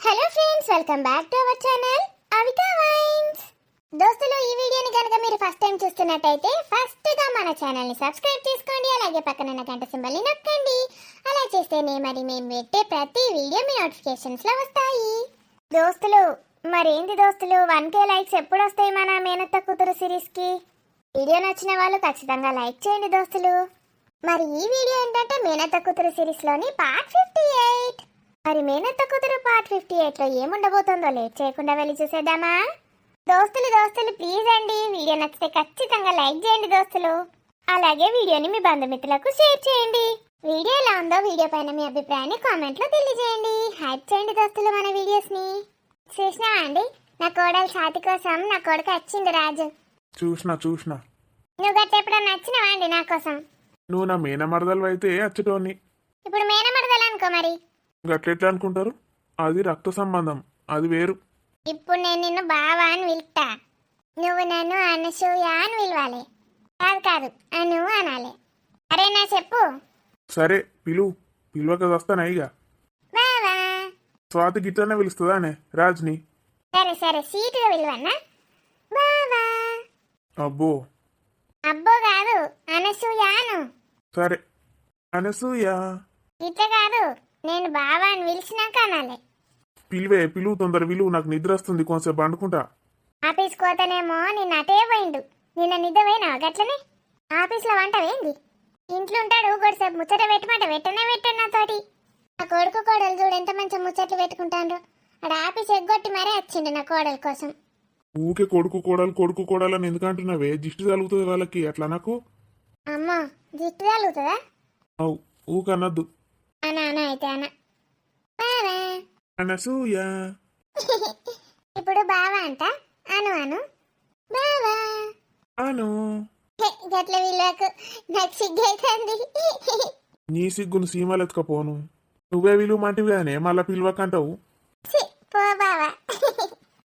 Hello friends, welcome back to our channel Avika wines. దోస్తులు, ఈ వీడియోని కనుక మీరు ఫస్ట్ టైం చూస్తున్నట్టయితే ఫస్ట్ గా మన ఛానల్ ని సబ్స్క్రైబ్ చేసుకోండి. అలాగే పక్కన ఉన్న గంట సింబల్ ని నొక్కండి. అలా చేస్తేనే మరి మేము పెట్టే ప్రతి వీడియో మీ నోటిఫికేషన్స్ లో వస్తాయి. దోస్తులు, మరేంది దోస్తులు, 1K లైక్స్ ఎప్పుడు వస్తాయి మన మేనత్త కూతురు సిరీస్ కి? వీడియో నచ్చిన వాళ్ళు ఖచ్చితంగా లైక్ చేయండి దోస్తులు. మరి ఈ వీడియో ఏంటంటే మేనత్త కూతురు సిరీస్ లోని పార్ట్ 58. మరి మేనత్త కూతురు పార్ట్ 58 లో ఏముండబోతుందో లేట్ చేయకుండా వెళ్ళి చూసేద్దామా? దోస్తులు ప్లీజ్ అండి, వీడియో నచ్చితే ఖచ్చితంగా లైక్ చేయండి దోస్తులు. అలాగే వీడియోని మీ బంధుమిత్రులకు షేర్ చేయండి. వీడియో ఎలా ఉందో వీడియో పైన మీ అభిప్రాయాన్ని కామెంట్ లో తెలియజేయండి. హైప్ చేయండి దోస్తులు మన వీడియోస్ ని. చూసినావా అండి, నా కోడలు ఛాతి కోసం నా కొడుకు వచ్చింది రాజు. చూసినా నువ్వు గట్ట ఎప్పుడన్నా నచ్చినావా అండి నా కోసం? నువ్వు నా మేనమరదలు అయితే అచ్చటోని. ఇప్పుడు మేనమరదలు అనుకో మరి. గట్లెట్లా అనుకుంటారు? అది రక్త సంబంధం, అది వేరు. ఇప్పుడు నేను నిన్ను బావా అని పిలుస్తా, నువ్వు నన్ను అనసూయ అని పిలవాలి. కాదు అను అనాలి. అరేనా చెప్పు. సరే పిలువక వస్తానా ఇక. బావా. స్వాతి గిట్లనే పిలుస్తుందానే రాజ్ని. సరే సీటుగా పిలువన్నా. బావా. అబ్బో కాదు, అనసూయాను. సరే అనసూయ. ఇట్లా కాదు, నేను బావా అని పిలిచినాక అనాలి. పిలువు తొందర పిలువు, నాకు నిద్ర వస్తుంది, కొంచెంసేపు పండుకుంటా. ఆఫీస్ కోతనేమో నిన్న అటే పోయిండు. నిన్న నిద్ర పోయినావు గట్లనే? ఆఫీస్లో వంట వేంది? ఇంట్లో ఉంటాడు, కొద్దిసేపు ముచ్చట పెట్టనే పెట్టాను నాతోటి. నా కొడుకు కోడలు చూడు ఎంత మంచి ముచ్చట్లు పెట్టుకుంటాను. అక్కడ ఆఫీస్ ఎగ్గొట్టి మరీ వచ్చిండు నా కోడల కోసం. ఊకే కొడుకు కోడలు అని ఎందుకంటున్నావే? దిష్టి తగులుతుంది వాళ్ళకి, అట్లా నాకు. అమ్మో, జిట్టు తగులుతుందా? అవు ఊకనద్దు. అనా అయితే అనా. బావా. అనసూయ. ఇప్పుడు బావా అంట. అను బావా అను. గట్ల వీళ్ళకు నాకు సిగ్గైతుంది. నీ సిగ్గును సీమలెత్తుకపోను. నువ్వే విలువమంటివిగానే మళ్ళా పిలువకంటావు. పో బావా.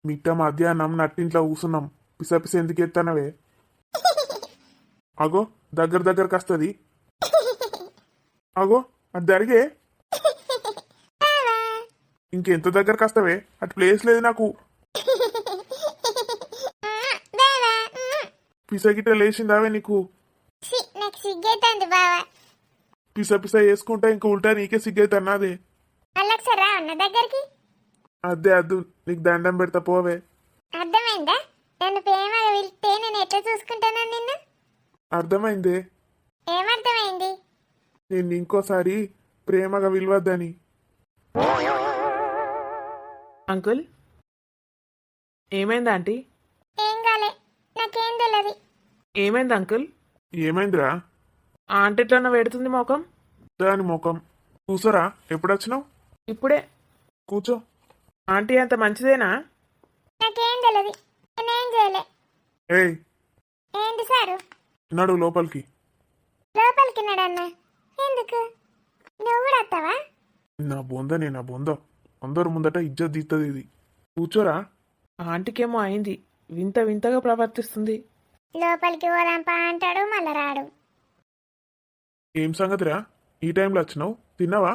మిట్ట మధ్యాహ్నం నట్టింట్లో కూసున్నాం, పిసపిస ఎందుకు ఎత్తనవే? అగో దగ్గరకు వస్తుంది. అగో అది జరిగే. ఇంకెంత దగ్గరకు వస్తావే? అటు ప్లేస్ లేదు నాకు. పిస గిట్ట లేచిందావే నీకు? నాకు సిగ్గైతుంది బావా. పిస వేసుకుంటా ఇంకా ఉల్టా నీకే సిగ్గైతన్నాదే. ఒకసారి రా అన్న దగ్గరికి. అద్దు నీకు దండం పెడతా పోవే. అర్థమైందా? నన్ను ప్రేమగా పిలిస్తే నేను ఎట్లా చూసుకుంటాను నిన్ను? అర్థమైందే. ఏమర్థమైంది? నేను ఇంకోసారి ప్రేమగా విలువద్దని. అంకుల్, ఏమైంది ఆంటీ? ఏం కాలే, నాకేం తెలియదు. ఏమైంది అంకుల్? ఏమైందిరా? ఆంటీ ఎట్లన్నా పెడుతుంది ముఖం. దాని ముఖం. కూసరా, ఎప్పుడొచ్చినావు? ఇప్పుడే. కూర్చో. ఆంటీ అంత మంచిదేనా? నాకేం తెలియదు, నేనేం చేయలే. ఏయ్ ఏంటి సారు? నడు లోపలికి. లోపలికి నడన్నా. ఎందుకు? నువ్వు కూడా వస్తావా? నా బొంద అందరు ముందట ఇజ్జత్ తీస్తుంది ఇది. కూర్చోరా. ఆంటీకేమో అయింది, వింతగా ప్రవర్తిస్తుంది. లోపలికి పోదాంపా అంటాడు, మళ్ళా రాడు. ఏం సంగతిరా, ఈ టైంలో వచ్చినావు? తిన్నావా?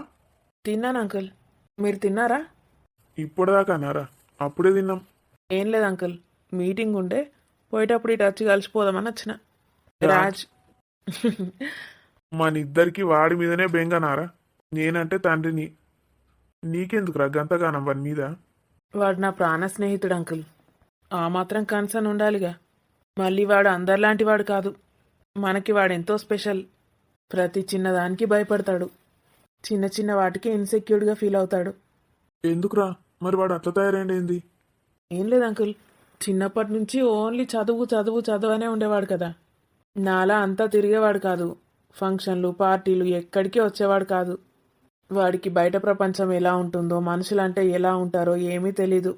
తిన్నాను అంకుల్, మీరు తిన్నారా? ఇప్పటిదాకా అన్నారా? అప్పుడే తిన్నాం. ఏం లేదు అంకుల్, మీటింగ్ ఉంటే పోయేటప్పుడు ఇటు వచ్చి కలిసిపోదామని వచ్చిన. రాజ్. మన ఇద్దరికి వాడి మీదనే బెంగనారా? నేనంటే తండ్రిని, నీకెందుకురా గంతగానం వాడి మీద? వాడు నా ప్రాణ స్నేహితుడు అంకుల్, ఆ మాత్రం కన్సర్న్ ఉండాలిగా. మళ్ళీ వాడు అందరిలాంటి వాడు కాదు, మనకి వాడెంతో స్పెషల్. ప్రతి చిన్నదానికి భయపడతాడు, చిన్న వాటికి ఇన్సెక్యూర్డ్గా ఫీల్ అవుతాడు. ఎందుకురా మరి వాడు అట్లా తయారైంది? ఏం లేదు అంకుల్, చిన్నప్పటి నుంచి ఓన్లీ చదువు అనే ఉండేవాడు కదా. నాలా అంతా తిరిగేవాడు కాదు, ఫంక్షన్లు పార్టీలు ఎక్కడికి వచ్చేవాడు కాదు. వాడికి బయట ప్రపంచం ఎలా ఉంటుందో, మనుషులంటే ఎలా ఉంటారో ఏమీ తెలీదు.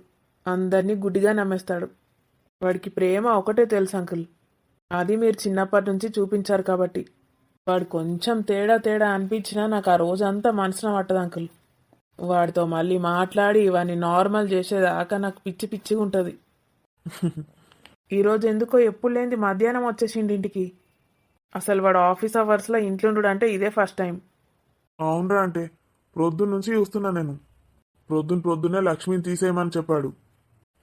అందరినీ గుడ్డిగా నమ్మేస్తాడు. వాడికి ప్రేమ ఒకటే తెలుసు అంకుల్, అది మీరు చిన్నప్పటి నుంచి చూపించారు కాబట్టి. వాడు కొంచెం తేడా అనిపించినా నాకు ఆ రోజంతా మనసున పట్టదు అంకుల్. వాడితో మళ్ళీ మాట్లాడి ఇవన్నీ నార్మల్ చేసేదాకా నాకు పిచ్చిగా ఉంటుంది. ఈరోజు ఎందుకో ఎప్పుడు లేనిది మధ్యాహ్నం వచ్చేసిండి ఇంటికి. అసలు వాడు ఆఫీస్ అవర్స్లో ఇంట్లో అంటే ఇదే ఫస్ట్ టైం. అవునరా, అంటే ప్రొద్దున్న నుంచి చూస్తున్నా నేను. ప్రొద్దునే లక్ష్మిని తీసేయమని చెప్పాడు.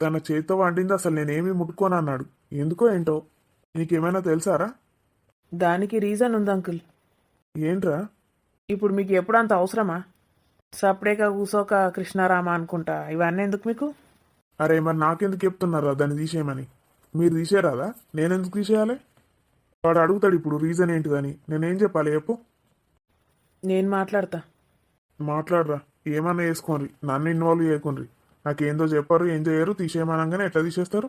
తన చేతితో వండింది అసలు నేనేమీ ముట్టుకోను అన్నాడు. ఎందుకో ఏంటో. నీకేమైనా తెలుసారా? దానికి రీజన్ ఉంది అంకుల్. ఏంట్రా? ఇప్పుడు మీకు ఎప్పుడు అంత అవసరమా? సపరేట్గా కూసోక కృష్ణారామ అనుకుంటా ఇవన్నీ ఎందుకు మీకు? అరే మరి నాకెందుకు చెప్తున్నారా దాన్ని తీసేయమని? మీరు తీసేయరాదా? నేనెందుకు తీసేయాలి? వాడు అడుగుతాడు ఇప్పుడు రీజన్ ఏంటిదని. నేనేం చెప్పాలి చెప్పు? నేను మాట్లాడతా. మాట్లాడరా. ఏమన్నా వేసుకోండి, నన్ను ఇన్వాల్వ్ చేయకుండ్రి. నాకేందో చెప్పారు, ఏం చేయరు, తీసేయమనగానే ఎట్లా తీసేస్తారు?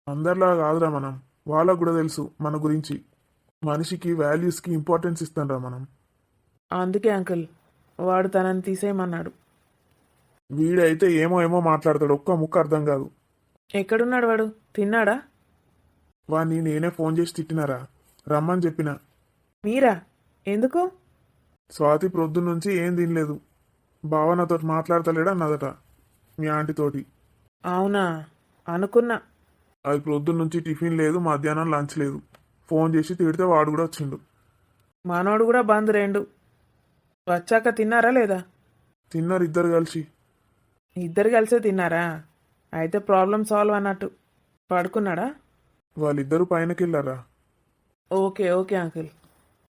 అందరిలా కాదురా మనం. వాళ్ళకు కూడా తెలుసు మన గురించి. మనిషికి వాల్యూస్కి ఇంపార్టెన్స్ ఇస్తాంరా మనం. అందుకే అంకుల్ వాడు తనని తీసేయమన్నాడు. వీడైతే ఏమో మాట్లాడతాడు, ఒక్క ముక్క అర్థం కాదు. ఎక్కడున్నాడు వాడు? తిన్నాడా? వాడిని నేనే ఫోన్ చేసి తిట్టినారా, రమ్మని చెప్పిన. మీరా? ఎందుకు? స్వాతి ప్రొద్దునుంచి ఏం తినలేదు. బావ నాతో మాట్లాడతలేడా అన్నదట మీ ఆంటీతోటి. అవునా? అనుకున్నా. అది ప్రొద్దునుంచి టిఫిన్ లేదు, మధ్యాహ్నం లంచ్ లేదు. ఫోన్ చేసి తిడితే వాడు కూడా వచ్చిండు. మనోడు కూడా బంద్ రెండు. వచ్చాక తిన్నారా లేదా? తిన్నారు ఇద్దరు కలిసి. ఇద్దరు కలిసే తిన్నారా? అయితే ప్రాబ్లం సాల్వ్ అన్నట్టు. పడుకున్నాడా? వాళ్ళిద్దరూ పైనకెళ్ళారా. Okay uncle.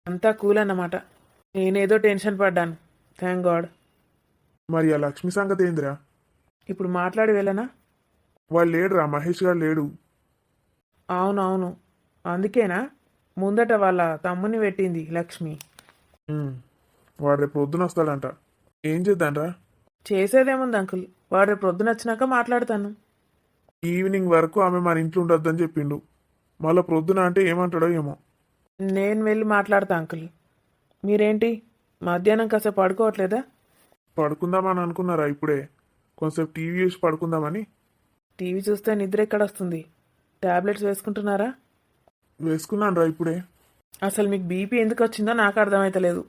అంతా కూల్ అన్నమాట. నేనేదో టెన్షన్ పడ్డాను. Thank God. మరి ఆ లక్ష్మి సంగతి ఏందిరా? ఇప్పుడు మాట్లాడి వెళ్ళనా? వాడు లేడురా, మహేష్ గారు లేడు. అవునవును. అందుకేనా ముందట వాళ్ళ తమ్ముని పెట్టింది లక్ష్మి. వాడు రేపు పొద్దున వస్తాడంట. ఏం చేద్దాంరా? చేసేదేముంది అంకుల్, వాడు రేపు ప్రొద్దున వచ్చినాక మాట్లాడతాను. ఈవినింగ్ వరకు ఆమె మన ఇంట్లో ఉండొద్దని చెప్పిండు. మళ్ళీ ప్రొద్దున అంటే ఏమంటాడో ఏమో. నేను వెళ్ళి మాట్లాడతా అంకుల్. మీరేంటి మధ్యాహ్నం కాసేపు పడుకోవట్లేదా? పడుకుందామని అనుకున్నారా ఇప్పుడే? కొంచెంసేపు టీవీ చూసి పడుకుందామని. టీవీ చూస్తే నిద్ర ఎక్కడొస్తుంది? టాబ్లెట్స్ వేసుకుంటున్నారా? వేసుకున్నాను రా ఇప్పుడే. అసలు మీకు బీపీ ఎందుకు వచ్చిందో నాకు అర్థమైతలేదు.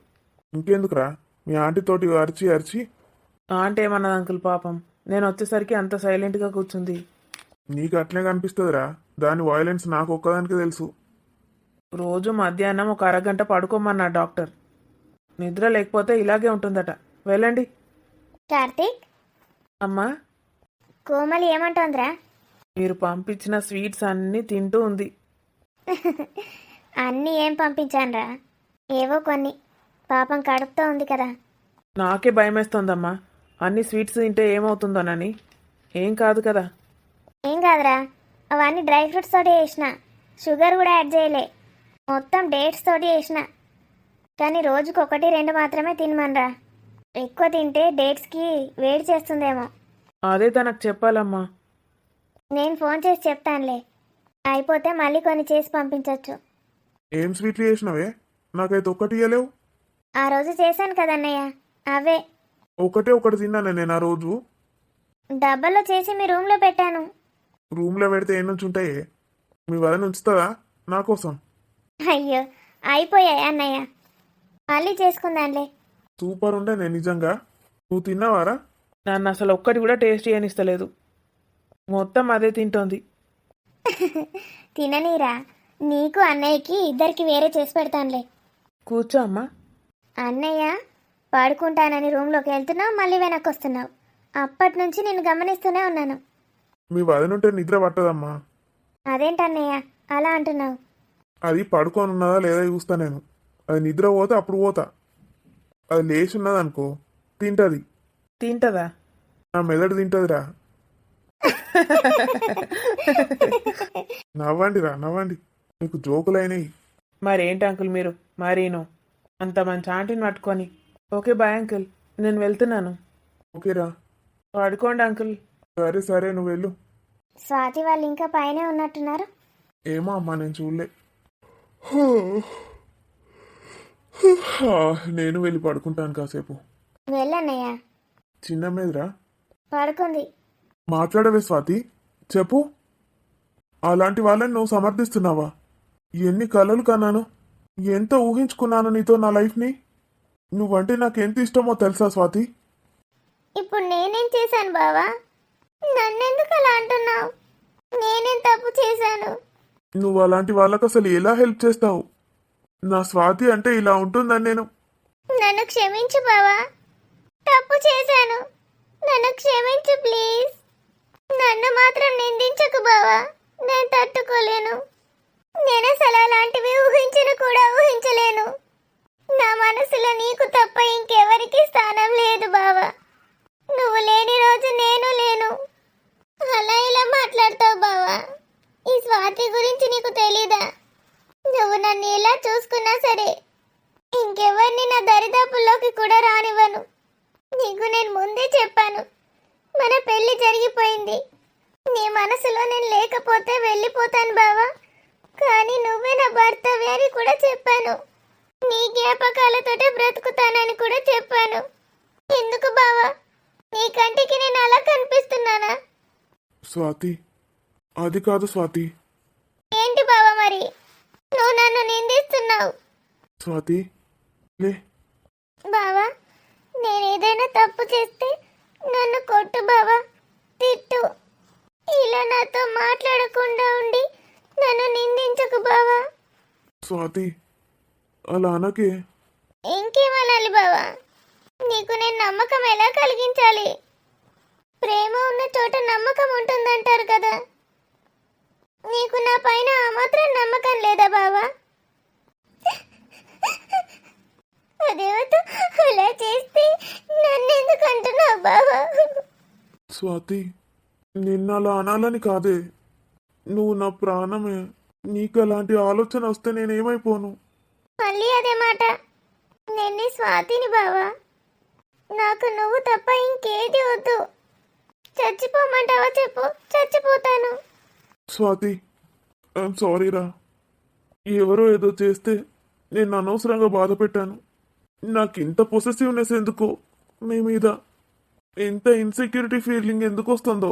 ఇంకెందుకురా, మీ ఆంటీతోటి అరిచి అంటే ఏమన్నది అంకుల్? పాపం నేను వచ్చేసరికి అంత సైలెంట్గా కూర్చుంది. నీకు అట్లే కనిపిస్తుందిరా, దాని వాయిలెన్స్ నాకు ఒక్కదానికి తెలుసు. రోజు మధ్యాహ్నం ఒక అరగంట పడుకోమన్నా డాక్టర్. నిద్ర లేకపోతే ఇలాగే ఉంటుందట. వెళ్ళండి. కార్తీక్, అమ్మా, కోమలి ఏమంటోందిరా? మీరు పంపించిన స్వీట్స్ అన్నీ తింటూ ఉంది. అన్నీ ఏం పంపించానురా, ఏవో కొన్ని. పాపం కడుపుతో ఉంది కదా. నాకే భయమేస్తోందమ్మా, అన్ని స్వీట్స్ తింటే ఏమవుతుందోనని. ఏం కాదు కదా? ఏం కాదురా, అవన్నీ డ్రై ఫ్రూట్స్ తోటి చేసిన, షుగర్ కూడా యాడ్ చేయలే. మొత్తం డేట్స్ తోటి చేసిన. కానీ రోజుకు 1-2 మాత్రమే తినమనరా. ఎక్కువ తింటే డేట్స్కి వేడి చేస్తుందేమో. అదే తనకు చెప్పాలమ్మా. నేను ఫోన్ చేసి చెప్తానులే. అయిపోతే మళ్ళీ కొన్ని చేసి పంపించవచ్చు. ఏం స్వీట్లు చేసినవే? నాకైతే ఒక్కటి ఇయ్యలేవు. ఆ రోజు చేశాను కదన్నయ్య, అవే. ఒకటి తిన్నాను నేను ఆ రోజు. డబ్బాలో చేసి మీ రూమ్లో పెట్టాను. రూమ్లో పెడితే ఏం నుంచి ఉంటాయే? మీ వదిన ఉంచుతుందా నా కోసం? అయ్యో, అయిపోయాయి అన్నయ్య, మళ్ళీ చేసుకుందాంలే. సూపర్ ఉండే నేను నిజంగా. నువ్వు తిన్నావారా? నన్ను అసలు ఒక్కటి కూడా టేస్ట్ చేయనిస్తలేదు. మొత్తం అదే తింటోంది. తిననీరా, నీకు అన్నయ్యకి ఇద్దరికి వేరే చేసి పెడతానులే. కూర్చో అమ్మా. అన్నయ్య పడుకుంటానని రూమ్లోకి వెళ్తున్నావు, మళ్ళీ వెనక్కి వస్తున్నావు. అప్పటి నుంచి నేను గమనిస్తూనే ఉన్నాను. మీ వదినుంటే నిద్ర పట్టదమ్మా. అదేంటన్నయ్య అలా అంటున్నావు? అది పడుకొని ఉన్నదా లేదా చూస్తా నేను. అది నిద్ర పోతే అప్పుడు పోతా. అది లేచి ఉన్నదనుకో తింటది. తింటదా? నా మెదడు తింటదిరా. నవ్వండి, మీకు జోకులైనవి. మరేంటి అంకుల్ మీరు మరీను అంత మంచి ఆంటీని పట్టుకొని. ఓకే బాయ్ అంకుల్, నేను వెళ్తున్నాను. ఓకేరా. పడుకోండి అంకుల్. సరే నువ్వు వెళ్ళు. స్వాతి వాళ్ళు ఇంకా పైనే ఉన్నట్టున్నారు. ఏమో అమ్మా, నేను చూడలే. నేను వెళ్ళి పడుకుంటాను కాసేపు. వెళ్ళన్నయ్య. చిన్న మీదరా పడుకుంది. మాట్లాడవే స్వాతి, చెప్పు. అలాంటి వాళ్ళని నువ్వు సమర్థిస్తున్నావా? ఎన్ని కలలు కన్నాను, ఎంత ఊహించుకున్నాను నీతో నా లైఫ్ని. నువ్వంటే నాకు ఎంత ఇష్టమో తెలుసా స్వాతి? ఇప్పుడు నేనేం చేశాను బావా? నన్నెందుకు అలా అంటున్నావు? నేనేం తప్పు చేశాను? నువ్వు అలాంటి వాళ్ళకు అసలు ఎలా హెల్ప్ చేస్తావు? నా స్వాతి అంటే ఇలా ఉంటుందని నేను. నన్ను క్షమించు బావా, తప్పు చేశాను. క్షమించు ప్లీజ్. నన్ను మాత్రం నిందించకు బావా, నేను తట్టుకోలేను. నేను అసలు అలాంటివి ఊహించను కూడా ఊహించలేను. నా మనసులో నీకు తప్ప ఇంకెవరికి స్థానం లేదు బావా. నువ్వు లేని రోజు నేను లేను. అలా ఇలా మాట్లాడతావు బావా. ఈ స్వాతి గురించి నీకు తెలీదా? నువ్వు నన్ను ఎలా చూసుకున్నా సరే ఇంకెవరిని నా దరిదాపుల్లోకి కూడా రానివ్వను. నీకు నేను ముందే చెప్పాను, మన పెళ్లి జరిగిపోయింది. నీ మనసులో నేను లేకపోతే వెళ్ళిపోతాను బావా, కానీ నువ్వే నా భర్తవే అని కూడా చెప్పాను. నీ జ్ఞాపకాలతోటే బ్రతుకుతానని కూడా చెప్పాను. ఎందుకు బావా, నీ కంటికి నేను అలా కనిపిస్తున్నానా? స్వాతి, అది కాదు స్వాతి. ఏంటి బావా మరి? నువ్వు నన్ను నిందిస్తున్నావు. స్వాతి లే. బావా, నేనేదైనా తప్పు చేస్తే నన్ను కొట్టు బావా, తిట్టు. ఇలా నాతో మాట్లాడకుండా ఉండి నన్ను నిందించకు బావా. స్వాతి అలా అనకే. ఇంకేమనాలి బావా? నీకు నేను నమ్మకం ఎలా కలిగించాలి? ప్రేమ ఉన్న చోట నమ్మకం ఉంటుందంటారు కదా. నీకు నా పైన ఆ మాత్రం నమ్మకం లేదా బావా? అదేవతో అలా చేస్తే నన్నెందుకు అంటున్నావు బావా? స్వాతి నిన్న అలా అనాలని కాదే, నువ్వు నా ప్రాణమే. నీకు అలాంటి ఆలోచన వస్తే నేనేమైపోను. మళ్ళీ అదే మాట. నేను నీ స్వాతిని బావా. నాకు నువ్వు తప్ప ఇంకేది వద్దు. చచ్చిపోమంటావా చెప్పు, చచ్చిపోతాను. స్వాతి ఐఎమ్ సారీరా. ఎవరో ఏదో చేస్తే నేను అనవసరంగా బాధ పెట్టాను. నాకు ఇంత పొసెసివ్నెస్ ఎందుకో నీ మీద, ఎంత ఇన్సెక్యూరిటీ ఫీలింగ్ ఎందుకు వస్తుందో.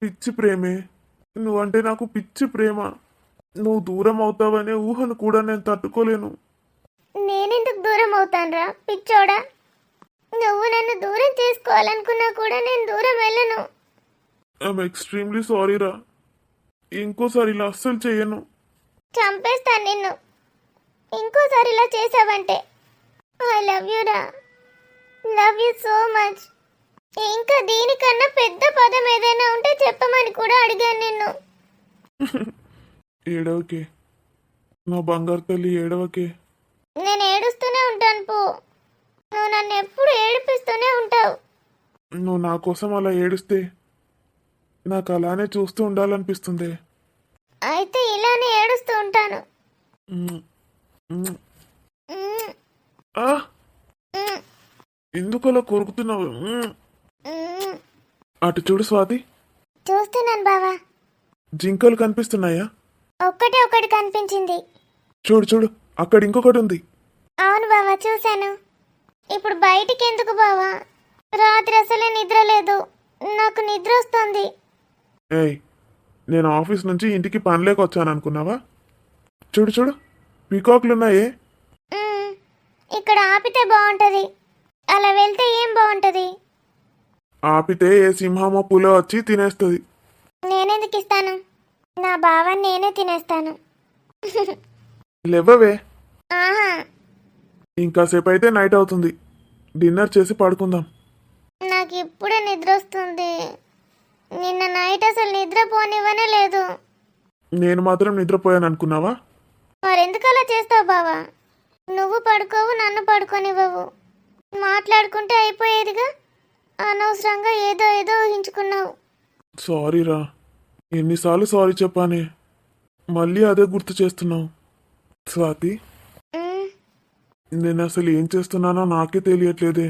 పిచ్చి ప్రేమే, నువ్వంటే నాకు పిచ్చి ప్రేమ. నువ్వు దూరం అవుతావనే ఊహను కూడా నేను తట్టుకోలేను. నేనెందుకు దూరం అవుతానురా పిచ్చోడా? నువ్వు నన్ను దూరం చేసుకోవాలనుకున్నా కూడా నేను దూరం వెళ్ళను. ఐఎమ్ ఎక్స్ట్రీమ్లీ సారీరా. ఇంకోసారి ఇలా అస్సలు చేయను. చంపేస్తాను నిన్ను ఇంకోసారి ఇలా చేసావంటే. ఐ లవ్ యూ రా, లవ్ యూ సో మచ్. ఇంకా దీనికన్నా పెద్ద పదం ఏదైనా ఉంటే చెప్పమని కూడా అడిగాను నిన్ను. ఏడవకే నా బంగారు తల్లి, ఏడవకే. నేను ఏడుస్తూనే ఉంటాను పో. నువ్వు నన్ను ఎప్పుడు ఏడిపిస్తూనే ఉంటావు. నువ్వు నా కోసం అలా ఏడుస్తే నాకు అలానే చూస్తూ ఉండాలనిపిస్తుంది. అయితే ఇలానే ఏడుస్తూ ఉంటాను. మ్మ్. మ్మ్. మ్మ్. ఆ, మ్మ్. ఎందుకు అలా కొరుకుతున్నావు? మ్మ్. మ్మ్. అటు చూడు స్వాతి, చూస్తున్నాను బావా. జింకలు కనిపిస్తున్నాయా? ఒక్కటే ఒకటి కనిపించింది. చూడు చూడు, అక్కడ ఇంకొకటి ఉంది. అవును బావా, చూశాను. ఇప్పుడు బయటికి ఎందుకు బావా? రాత్రి అసలే నిద్ర లేదు. నాకు నిద్ర వస్తుంది. ఏయ్, నేను ఆఫీస్ నుంచి ఇంటికి పనిలేక వచ్చాను అనుకున్నావా? చూడు చూడు, పీకాక్లున్నాయే. మ్మ్. ఇక్కడ ఆపితే బాగుంటది. అలా వెళ్తే ఏం బాగుంటది? ఆపితే ఏ సింహమో పులో వచ్చి తినేస్తుంది. నేనెందుకు ఇస్తాను? నా బావని నేనే తినేస్తాను. లేవవే, ఆహా, ఇంకాసేపు అయితే నైట్ అవుతుంది. డిన్నర్ చేసి పడుకుందాం. నాకు ఇప్పుడే నిద్ర వస్తుంది. నిన్న నైట్ అసలు నిద్ర పోనివ్వనే లేదు. నేను మాత్రం నిద్రపోయాను అనుకున్నావా? మరెందుకు అలా చేస్తావు బావా? నువ్వు పడుకోవు, నన్ను పడుకోనివ్వవు. మాట్లాడుకుంటే అయిపోయేదిగా. అనవసరంగా ఏదో ఏదో ఊహించుకున్నావు. సారీరా, ఎన్నిసార్లు సారీ చెప్పానే, మళ్ళీ అదే గుర్తు చేస్తున్నావు. స్వాతి, మ్మ్. నేను అసలు ఏం చేస్తున్నానో నాకే తెలియట్లేదే.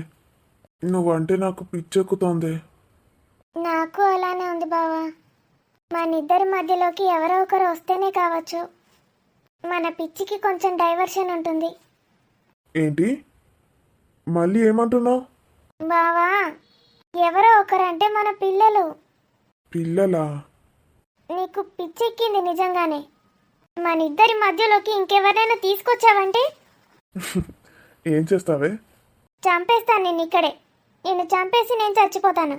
నువ్వంటే నాకు పిచ్చెక్కుతోంది. నాకు అలానే ఉంది బావా. మనిద్దరి మధ్యలోకి ఎవరో ఒకరు వస్తేనే కావచ్చు మన పిచ్చికి కొంచెం డైవర్షన్ ఉంటుంది. ఏంటి మళ్ళీ ఏమంటున్నావు? బావా, ఎవరో ఒకరంటే మన పిల్లలు. పిల్లలా? నీకు పిచ్చెక్కింది నిజంగానే. మనిద్దరి మధ్యలోకి ఇంకెవరైనా తీసుకొచ్చావంటే ఏం చేస్తావే? చంపేస్తాను నిన్ను ఇక్కడే. నిన్ను చంపేసి నేను చచ్చిపోతాను.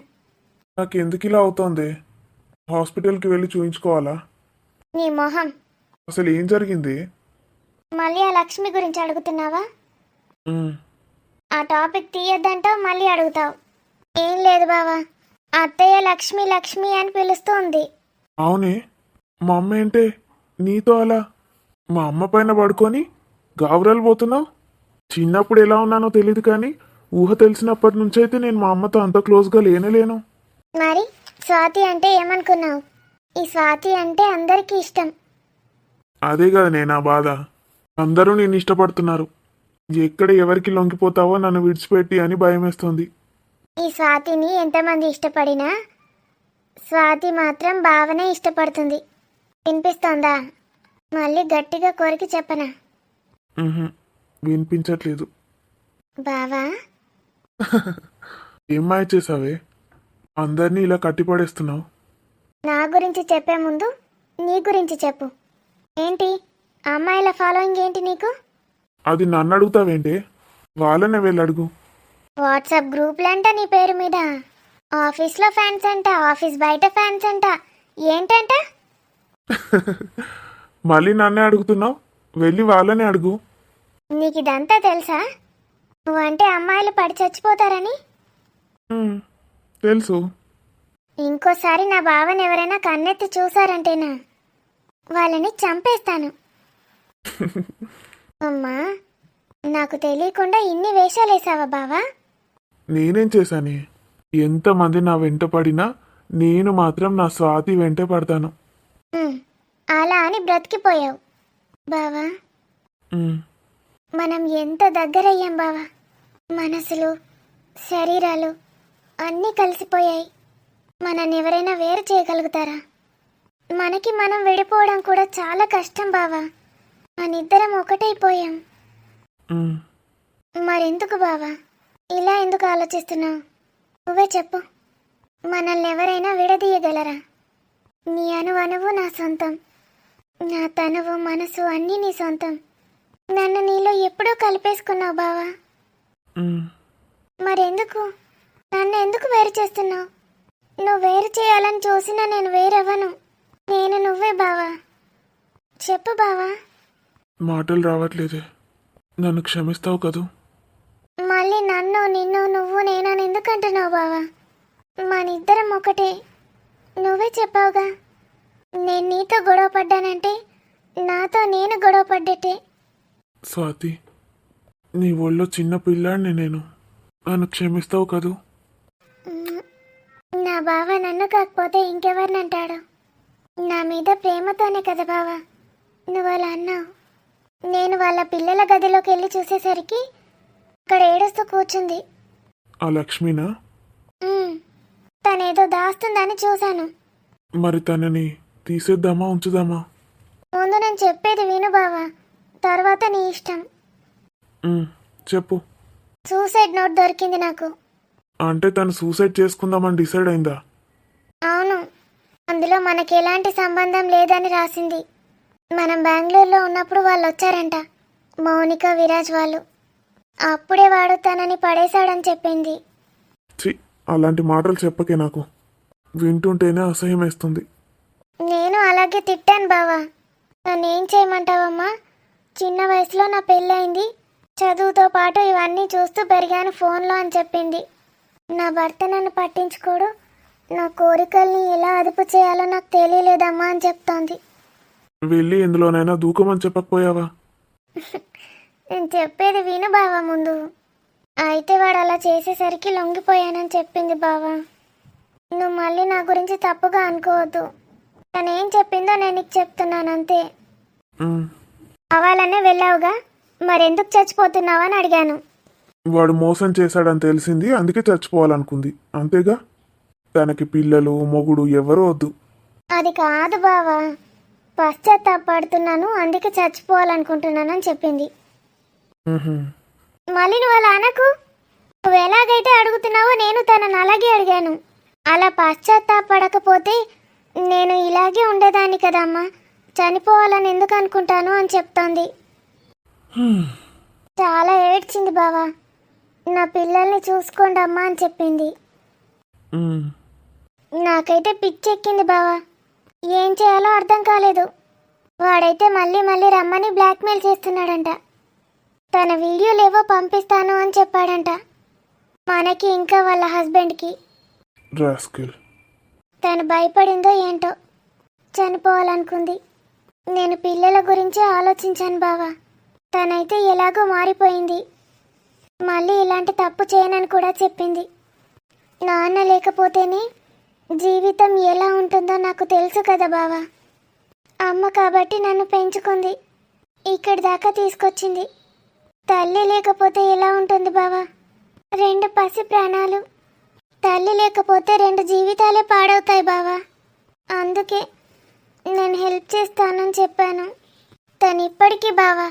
నాకెందుకు ఇలా అవుతోంది? హాస్పిటల్కి వెళ్ళి చూయించుకోవాలా? నీ మొహం. అసలు ఏం జరిగింది? మళ్ళీ ఆ లక్ష్మి గురించి అడుగుతున్నావా? ఉమ్, ఆ టాపిక్ తీయద్దంటావు, మళ్ళీ అడుగుతావు. ఏం లేదు బావా, అత్తయ్య లక్ష్మి లక్ష్మి అని పిలుస్తుంది. అవునే, మా అమ్మ ఏంటే నీతో అలా మా అమ్మ పైన పడుకొని గాబరాలు పోతున్నావు? చిన్నప్పుడు ఎలా ఉన్నానో తెలియదు కానీ ఊహ తెలిసినప్పటి నుంచి అయితే నేను మా అమ్మతో అంత క్లోజ్గా లేను. మరి స్వాతి అంటే ఏమనుకున్నావు? ఈ స్వాతి అంటే అందరికీ ఇష్టం. అదే కదా నా బాధ. అందరూ నేను ఇష్టపడుతున్నారు. ఎక్కడ ఎవరికి లొంగిపోతావో నన్ను విడిచిపెట్టి అని భయమేస్తుంది. ఈ స్వాతిని ఎంతమంది ఇష్టపడినా స్వాతి మాత్రం బావనే ఇష్టపడుతుంది. వినిపిస్తోందా? మళ్ళీ గట్టిగా కొరికి చెప్పనా? ఉహుం, వినిపించట్లేదు. బావా, ఏం మాయ చేసావే? అందరినీ ఇలా కట్టిపడేస్తున్నావు. నా గురించి చెప్పే ముందు నీ గురించి చెప్పు. ఏంటి అమ్మాయిల ఫాలోయింగ్ ఏంటి నీకు? అది నన్ను అడుగుతావేంటే? వాళ్ళనే వెళ్ళి అడుగు. వాట్సాప్ గ్రూప్లంట నీ పేరు మీద. ఆఫీస్లో ఫ్యాన్స్ అంట, ఆఫీస్ బయట ఫ్యాన్స్ అంట. ఏంటంట? మళ్ళీ నన్నే అడుగుతున్నావు? వెళ్ళి వాళ్ళనే అడుగు. నీకు ఇదంతా తెలుసా? నువ్వంటే అమ్మాయిలు పడి చచ్చిపోతారని? ఉమ్, తెలుసు. ఇంకోసారి నా బావని ఎవరైనా కన్నెత్తి చూసారంటేనా వాళ్ళని చంపేస్తాను. అమ్మా, నాకు తెలియకుండా ఇన్ని వేషాలేసావా బావా? నేనేం చేశానే? ఎంతమంది నా వెంట పడినా నేను మాత్రం నా స్వాతి వెంటే పడతాను. అలా అని బ్రతికిపోయావు బావా. ఉమ్, మనం ఎంత దగ్గరయ్యాం బావా. మనసులు శరీరాలు అన్నీ కలిసిపోయాయి. మనల్ని ఎవరైనా వేరు చేయగలుగుతారా? మనకి మనం విడిపోవడం కూడా చాలా కష్టం బావా. మనిద్దరం ఒకటైపోయాం. ఉమ్. మరెందుకు బావా ఇలా ఎందుకు ఆలోచిస్తున్నావు? నువ్వే చెప్పు. మనల్ని ఎవరైనా విడదీయగలరా? నీ అణువు నా సొంతం. నా తనువు మనసు అన్నీ నీ సొంతం. నన్ను నీలో ఎప్పుడూ కలిపేసుకున్నావు బావా. ఉమ్. మరెందుకు నన్ను ఎందుకు వేరు చేస్తున్నావు? నువ్వు వేరు చేయాలని చూసినా నేను వేరవ్వను. నేను నువ్వే బావా. చెప్పు బావా. మాటలు రావట్లేదే. నన్ను క్షమిస్తావు కదూ? మళ్ళీ నన్ను నిన్ను నువ్వు నేనని ఎందుకు అంటున్నావు బావా? మనిద్దరం ఒకటే. నువ్వే చెప్పావుగా, నేను నీతో గొడవ పడ్డానంటే నాతో నేను గొడవ పడ్డట్టే. స్వాతి, నీ ఒళ్ళో చిన్న పిల్లాడిని నేను. నన్ను క్షమిస్తావు కదూ? నా బావ నన్ను కాకపోతే ఇంకెవరిని అంటాడు? నా మీద ప్రేమతోనే కదా బావా నువ్వు అలా అన్నావు. నేను వాళ్ళ పిల్లల గదిలోకి వెళ్ళి చూసేసరికి అక్కడ ఏడుస్తూ కూర్చుంది. ఆ లక్ష్మినా? తనేదో దాస్తుందని చూశాను. మరి తనని తీసేద్దామా ఉంచుదామా? ముందు నేను చెప్పేది విను బావా, తర్వాత నీ ఇష్టం. చెప్పు. సూసైడ్ నోట్ దొరికింది నాకు. అంటే తను సూసైడ్ చేసుకుందామని డిసైడ్ అయిందా? అవును, అందులో మనకి ఎలాంటి సంబంధం లేదని రాసింది. మనం బెంగళూరులో ఉన్నప్పుడు వాళ్ళు వచ్చారంట, మౌనిక విరాజ్ వాళ్ళు. అప్పుడే వాడు తనని పడేశాడని చెప్పింది. చి, అలాంటి మాటలు చెప్పకే. నాకు వింటుంటేనే అసహ్యం వేస్తుంది. నేను అలాగే తిట్టాను బావా. నన్ను ఏం చేయమంటావమ్మా? చిన్న వయసులో నా పెళ్ళయింది, చదువుతో పాటు ఇవన్నీ చూస్తూ పెరిగాను ఫోన్లో అని చెప్పింది. నా భర్త నన్ను పట్టించుకోడు, నా కోరికల్ని ఎలా అదుపు చేయాలో నాకు తెలియలేదమ్మా అని చెప్తోంది. వెళ్ళి ఎందులోనైనా దూకమని చెప్పకపోయావా? నేను చెప్పేది విను బావా ముందు. అయితే వాడు అలా చేసేసరికి లొంగిపోయానని చెప్పింది బావా. నువ్వు మళ్ళీ నా గురించి తప్పుగా అనుకోవద్దు. తనేం చెప్పిందో నేను నీకు చెప్తున్నాను అంతే. కావాలనే వెళ్ళావుగా, మరెందుకు చచ్చిపోతున్నావని అడిగాను. వాడు మోసం చేశాడని తెలిసింది, అందుకే చచ్చిపోవాలనుకుంది, అంతేగా. తనకి పిల్లలు మొగుడు ఎవరూ వద్దు. అది కాదు బావా, పశ్చాత్తాపడుతున్నాను, అందుకే చచ్చిపోవాలనుకుంటున్నానని చెప్పింది. మళ్ళీ నువ్వు అలా అనకు. నువ్వు ఎలాగైతే అడుగుతున్నావో నేను తనని అలాగే అడిగాను. అలా పశ్చాత్తాపడకపోతే నేను ఇలాగే ఉండేదాన్ని కదమ్మా. చనిపోవాలని ఎందుకు అనుకుంటాను అని చెప్తోంది. చాలా ఏడ్చింది బావా. నా పిల్లల్ని చూసుకోండి అమ్మా అని చెప్పింది. నాకైతే పిచ్చెక్కింది బావా. ఏం చేయాలో అర్థం కాలేదు. వాడైతే మళ్ళీ మళ్ళీ రమ్మని బ్లాక్మెయిల్ చేస్తున్నాడంట. తన వీడియోలేవో పంపిస్తాను అని చెప్పాడంట, మనకి ఇంకా వాళ్ళ హస్బెండ్కి. రాస్కెల్. తను భయపడిందో ఏంటో చనిపోవాలనుకుంది. నేను పిల్లల గురించి ఆలోచించాను బావా. తనైతే ఎలాగో మారిపోయింది. మళ్ళీ ఇలాంటి తప్పు చేయనని కూడా చెప్పింది. నాన్న లేకపోతేనే జీవితం ఎలా ఉంటుందో నాకు తెలుసు కదా బావా. అమ్మ కాబట్టి నన్ను పెంచుకుంది, ఇక్కడి దాకా తీసుకొచ్చింది. తల్లి లేకపోతే ఎలా ఉంటుంది బావా? 2 పసి ప్రాణాలు. తల్లి లేకపోతే 2 జీవితాలే పాడవుతాయి బావా. అందుకే నేను హెల్ప్ చేస్తానని చెప్పాను. తను ఇప్పటికీ బావా,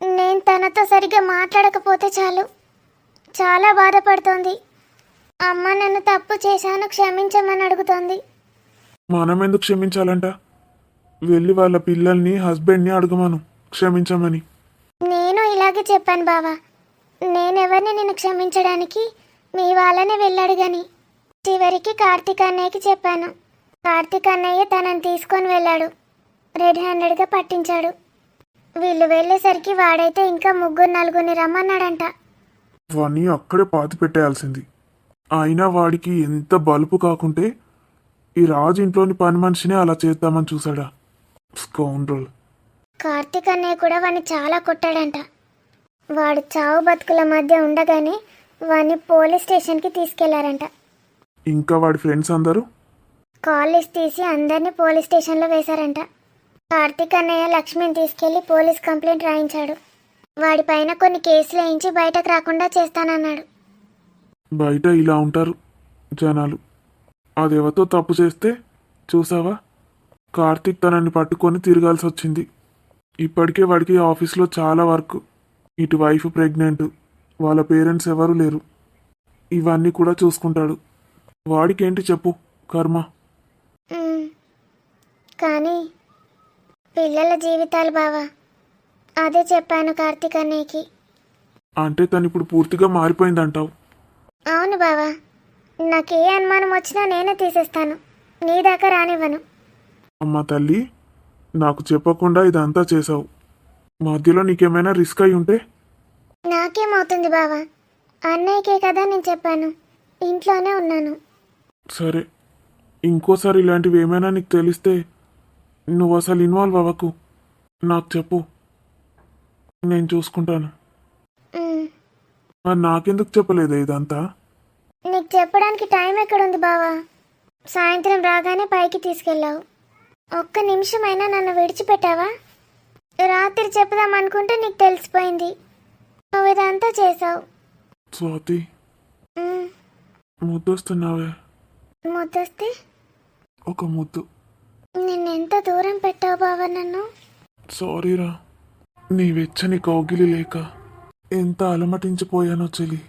నేను తనతో సరిగ్గా మాట్లాడకపోతే చాలు చాలా బాధపడుతోంది. అమ్మ నన్ను తప్పు చేశాను క్షమించమని అడుగుతోంది. మనం ఎందుకు క్షమించాలంట? వెళ్ళి వాళ్ళ పిల్లల్ని హస్బెండ్ని అడగమను క్షమించమని. నేను ఇలాగే చెప్పాను బావా. నేనెవరిని నిన్ను క్షమించడానికి, మీ వాళ్ళని వెళ్ళాడుగని. చివరికి కార్తీక్ అన్నయ్యకి చెప్పాను. కార్తీక్ అన్నయ్య తనని తీసుకొని వెళ్ళాడు, రెడ్ హ్యాండెడ్గా పట్టించాడు. వీళ్ళు వెళ్ళేసరికి వాడైతే ఇంకా 3-4 రమ్మన్నాడంట. వాణ్ణి అక్కడే పాతి పెట్టేయాల్సింది. అయినా వాడికి ఎంత బలుపు కాకుంటే ఈ రాజు ఇంట్లోని పని మనిషినే అలా చేద్దామని చూసాడా స్కౌండ్రల్. కార్తీక్ అన్నయ్య కూడా వాడిని చాలా కొట్టాడంట. వాడు చావు బతుకుల మధ్య ఉండగానే వాడిని పోలీస్ స్టేషన్కి తీసుకెళ్లారంట. ఇంకా వాడి ఫ్రెండ్స్ అందరూ కాలేజ్ తీసి అందరినీ పోలీస్ స్టేషన్లో వేశారంట. కార్తీక్ అన్నయ్య లక్ష్మిని తీసుకెళ్లి పోలీస్ కంప్లైంట్ రాయించాడు. వాడిపైన కొన్ని కేసులు వేయించి బయటకు రాకుండా చేస్తానన్నాడు. బయట ఇలా ఉంటారు జనాలు. అదేవతో తప్పు చేస్తే చూసావా, కార్తీక్ తనని పట్టుకొని తిరగాల్సి వచ్చింది. ఇప్పటికే వాడికి ఆఫీస్లో చాలా వర్క్. ఇటు వైఫ్ ప్రెగ్నెంట్, వాళ్ళ పేరెంట్స్ ఎవరు లేరు. ఇవన్నీ కూడా చూసుకుంటాడు. వాడికేంటి చెప్పు కర్మ. కానీ పిల్లల జీవితాలు బావా, అదే చెప్పాను కార్తీక్ అన్నయ్యకి. అంటే తను ఇప్పుడు పూర్తిగా మారిపోయిందంటావు? అవును బావా, నాకే అనుమానం వచ్చినా నేనే తీసేస్తాను, నీ దాకా రానివ్వను. అమ్మ తల్లి, నాకు చెప్పకుండా ఇదంతా చేసావు. మధ్యలో నీకేమైనా రిస్క్ అయి ఉంటే? నాకేమవుతుంది బావా, అన్నయ్యకే కదా నేను చెప్పాను, ఇంట్లోనే ఉన్నాను. సరే, ఇంకోసారి ఇలాంటివి ఏమైనా నీకు తెలిస్తే నువ్వు అసలు ఇన్వాల్వ్ అవ్వకు. నాకు చెప్పు, నేను చూసుకుంటాను. ఉమ్, మరి నాకెందుకు చెప్పలేదు ఇదంతా? నీకు చెప్పడానికి టైం ఎక్కడుంది బావా? సాయంత్రం రాగానే పైకి తీసుకెళ్ళావు. ఒక్క నిమిషమైనా నన్ను విడిచిపెట్టావా? రాత్రి చెప్పుదాం అనుకుంటే నీకు తెలిసిపోయింది. నువ్వు ఇదంతా చేసావు. స్వాతి, ఉమ్, ముద్దొస్తున్నావే. ముద్దొస్తే ఒక ముద్దు. నిన్నెంత దూరం పెట్టావు బావా నన్ను. సారీరా, నీ వెచ్చని కౌగిలి లేక ఎంత అలమటించిపోయానో చెలి.